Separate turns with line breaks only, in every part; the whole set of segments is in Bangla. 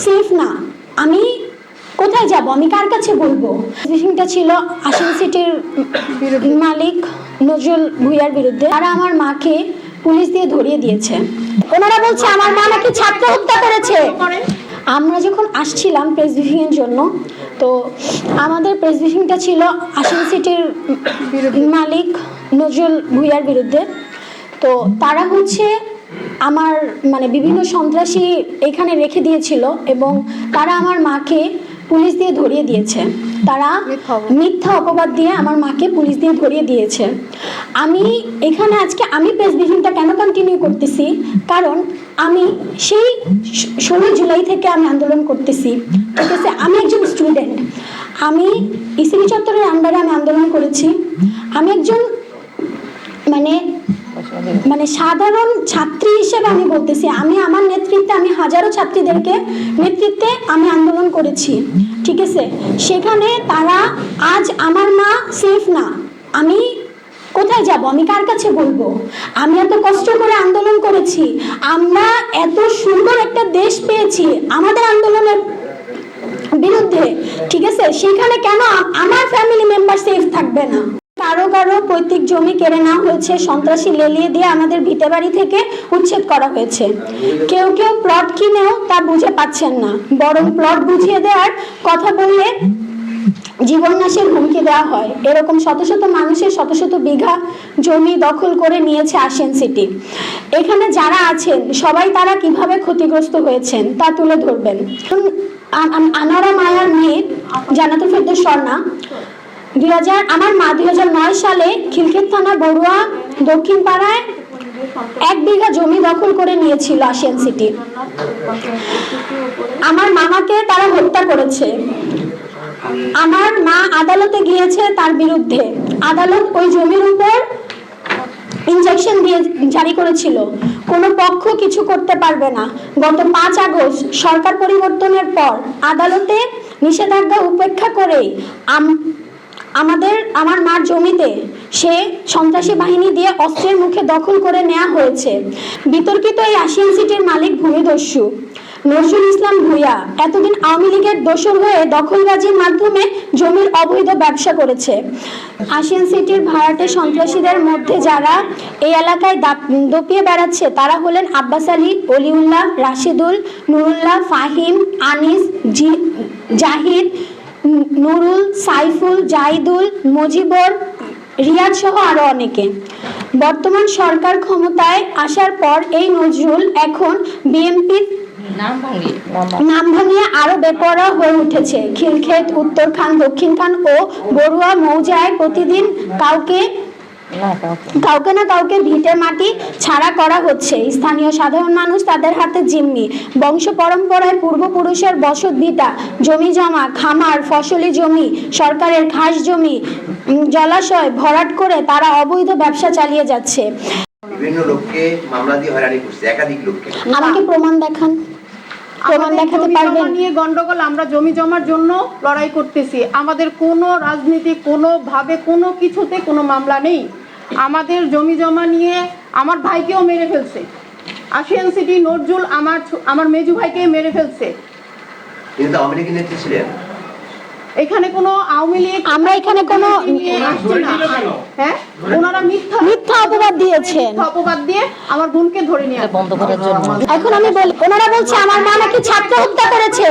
সেফ না। আমি কোথায় যাব, আমি কার কাছে বলবো? ব্রিফিংটা ছিল আশিন সিটির মালিক নজরুল ভূঁইয়ার বিরুদ্ধে। তারা আমার মাকে পুলিশ দিয়ে ধরিয়ে দিয়েছে। ওনারা বলছে আমার মা নাকি ছাত্র হত্যা করেছে। আমরা যখন আসছিলাম প্রেস ব্রিফিং এর জন্য, তো আমাদের প্রেস ব্রিফিংটা ছিল আশিন সিটির মালিক নজরুল ভূঁইয়ার বিরুদ্ধে। তো তারা হচ্ছে আমার বিভিন্ন সন্ত্রাসী এখানে রেখে দিয়েছিল এবং তারা আমার মাকে পুলিশ দিয়ে ধরিয়ে দিয়েছে। তারা মিথ্যা অপবাদ দিয়ে আমার মাকে পুলিশ দিয়ে ধরিয়ে দিয়েছে। আমি এখানে আজকে প্রেস ব্রিফিংটা কেন কন্টিনিউ করতেছি, কারণ আমি সেই 16 জুলাই থেকে আমি আন্দোলন করতেছি, ঠিক আছে? আমি একজন স্টুডেন্ট, আমি ইসিবি চত্বরের আন্ডারে আমি আন্দোলন করেছি। আমি একজন সাধারণ ছাত্রী হিসেবে আমি বলতেছি, আমি আমার নেতৃত্বে আমি হাজারো ছাত্রীদেরকে নেতৃত্বে আমি আন্দোলন করেছি, ঠিক আছে? সেখানে তারা আজ আমার মা সেফ না। আমি কোথায় যাব, আমি কার কাছে বলবো? আমি এত কষ্ট করে আন্দোলন করেছি, আমরা এত সুন্দর একটা দেশ পেয়েছি আমাদের আন্দোলনের বিরুদ্ধে, ঠিক আছে? সেখানে কেন আমার ফ্যামিলি মেম্বার সেফ থাকবে না? কারো কারো পৈতৃক জমি কেড়ে নেওয়া হয়েছে, সন্ত্রাসী লেলিয়ে দিয়ে আমাদের ভিটে বাড়ি থেকে উচ্ছেদ করা হয়েছে। কেউ কেউ প্লট কিনেও তা বুঝে পাচ্ছেন না, বরং প্লট বুঝিয়ে দেওয়ার কথা বললে জীবন নাশের হুমকি দেওয়া হয়। এরকম শত শত মানুষের শত শত বিঘা জমি দখল করে নিয়েছে আশিন সিটি। এখানে যারা আছেন সবাই তারা কিভাবে ক্ষতিগ্রস্ত হয়েছেন তা তুলে ধরবেন। আনোয়ারা মায়ার মেয়ে জান্নাতুল ফেরদৌস স্বর্ণা আমার মা 2009 সালে খিলক্ষেত থানা বড়ুয়া দক্ষিণ পাড়ায় 1 বিঘা জমি দখল করে নিয়েছিল আশিয়ান সিটি। আমার মামাকে তারা হত্যা করেছে। আমার মা আদালতে গিয়েছে তার বিরুদ্ধে। আদালত ওই জমির উপর ইনজেকশন দিয়ে জারি করেছিল, কোনো পক্ষ কিছু করতে পারবে না। গত 5 আগস্ট সরকার পরিবর্তনের পর আদালতে নিষেধাজ্ঞা উপেক্ষা করেই আমার মার জমিতে সে সন্ত্রাসী বাহিনী দিয়ে অস্ত্রের মুখে দখল করে নেওয়া হয়েছে। বিতর্কিত এই আশিয়ান সিটির মালিক ভূমিদস্যু নজরুল ইসলাম ভূঁইয়া এতদিন আওয়ামী লীগের দোসর হয়ে দখলবাজির মাধ্যমে জমির অবৈধ ব্যবসা করেছে। আশিয়ান সিটির ভাড়াটে সন্ত্রাসীদের মধ্যে যারা এই এলাকায় দপিয়ে বেড়াচ্ছে তারা হলেন আব্বাস আলী, অলিউল্লাহ, রাশিদুল, নুরুল্লাহ, ফাহিম, আনিস, জাহিদ, নুরুল, সাইফুল, জাহিদুল, মজিবর, রিয়াদ সহ আরো অনেকে। বর্তমান সরকার ক্ষমতায় আসার পর এই নজরুল এখন বিএনপির নাম ভাঙিয়ে আরো বেপরোয়া হয়ে উঠেছে। খিলক্ষেত, উত্তরখান, দক্ষিণখান ও বড়ুয়া মৌজায় প্রতিদিন কাউকে না কাউকে ভিটে মাটি ছাড়া করা হচ্ছে। স্থানীয় সাধারণ মানুষ তাদের হাতে জিম্মি। বংশ পরম্পরায় পূর্বপুরুষের বসত ভিটা, জমি জমা, খামার, ফসলি জমি, সরকারের খাস জমি, জলাশয় ভরাট করে তারা অবৈধ ব্যবসা চালিয়ে যাচ্ছে।
বিভিন্ন লোককে মামলা দিয়ে হয়রানি করছে, একাধিক লোককে।
আমাকে প্রমাণ দেখান, প্রমাণ দেখাতে পারবেন?
নিয়ে গন্ডগোল, আমরা জমি জমার জন্য লড়াই করতেছি। আমাদের কোনো রাজনীতি কোনোভাবে কোনো কিছুতে কোনো মামলা নেই। আমাদের জমি জমা নিয়ে আমার ভাইকেও মেরে ফেলছে আশিয়ান সিটি নজরুল, আমার মেজু ভাইকে মেরে ফেলছে।
কিন্তু আওয়ামী লীগের নেত্রী ছিলেন
এখানে কোনো আওয়ামী লীগ,
আমরা এখানে কোনো
হ্যাঁ, ওনারা
মিথ্যা অপবাদ দিয়েছেন,
অপবাদ দিয়ে আমার বোনকে ধরে নিয়ে বন্ধ করার জন্য।
এখন আমি বলি, ওনারা বলছে আমার মা নাকি ছাত্র হত্যা করেছে।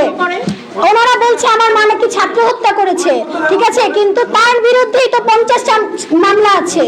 ওনারা বলছে আমার মা নাকি ছাত্র হত্যা করেছে, ঠিক আছে? কিন্তু তার বিরুদ্ধেই তো 50টা মামলা আছে।